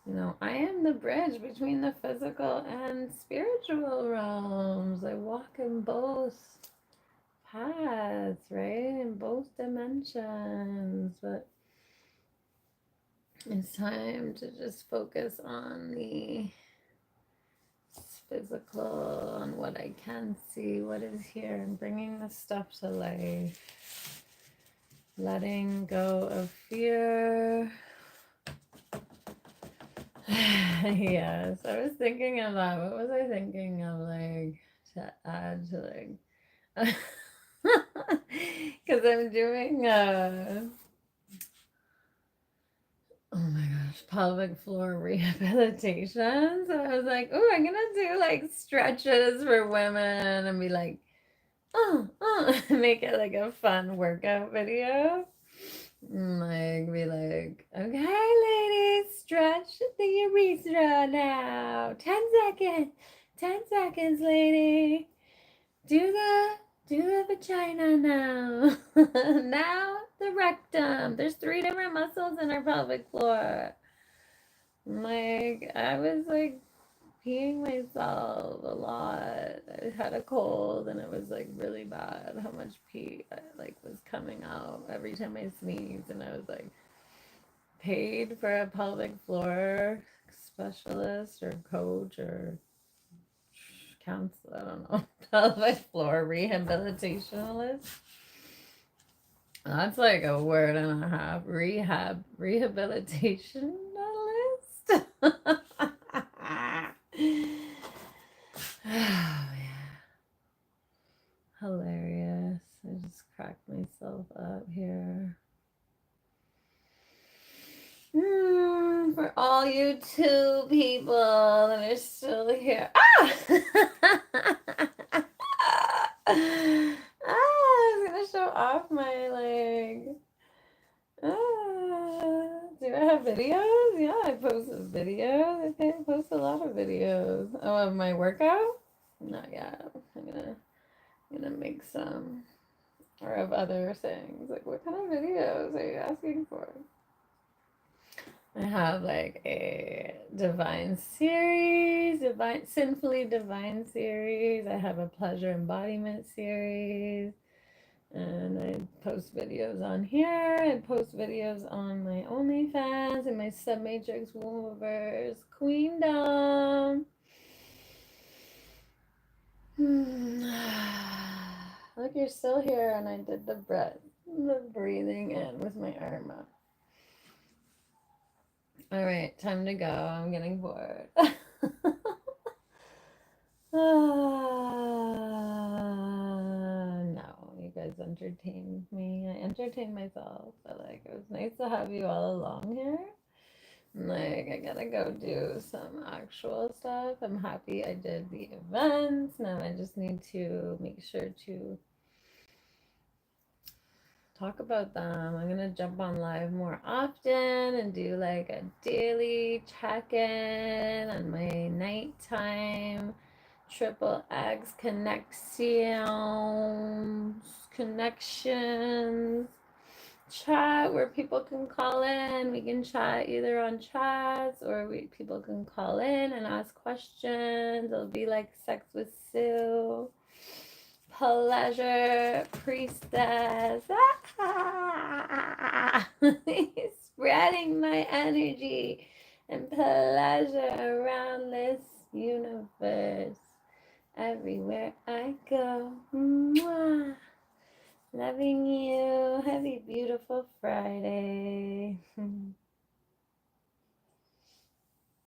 you know, I am the bridge between the physical and spiritual realms. I walk in both paths, right? In both dimensions. But it's time to just focus on the physical, on what I can see, what is here, and bringing the stuff to life. Letting go of fear. Yes, I was thinking of that. What was I thinking of, like, to add to, like, because I'm doing, oh my gosh, pelvic floor rehabilitation. So I was like, oh, I'm gonna do, like, stretches for women and be like, make it like a fun workout video. Like, be like, okay, ladies, stretch the urethra now. 10 seconds. 10 seconds, lady. Do the vagina now. Now the rectum. There's 3 different muscles in our pelvic floor. Like, I was like peeing myself a lot. I had a cold and it was like really bad how much pee like was coming out every time I sneezed, and I was like paid for a pelvic floor specialist or coach or counselor, I don't know, pelvic floor rehabilitationalist. That's like a word and a half. Rehabilitation list. Oh, yeah. Hilarious. I just cracked myself up here. For all you two people that are still here. Ah! I was gonna show off my leg. Do I have videos? Yeah, I posted videos. I think I post a lot of videos. Oh, of my workout? Not yet. I'm gonna make some. Or of other things. Like, what kind of videos are you asking for? I have like a divine series, sinfully divine series. I have a pleasure embodiment series. And I post videos on here. I post videos on my OnlyFans and my Submatrix Movers Queendom. Look, you're still here, and I did the breathing in with my arm up. All right, time to go. I'm getting bored. No, you guys entertained me. I entertained myself, but like it was nice to have you all along here. Like I gotta go do some actual stuff. I'm happy I did the events. Now I just need to make sure to talk about them. I'm gonna jump on live more often and do like a daily check-in on my nighttime triple X connections chat where people can call in. We can chat either on chats or people can call in and ask questions. It'll be like Sex with Sue, Pleasure Priestess. Spreading my energy and pleasure around this universe. Everywhere I go. Mwah. Loving you. Have a beautiful Friday.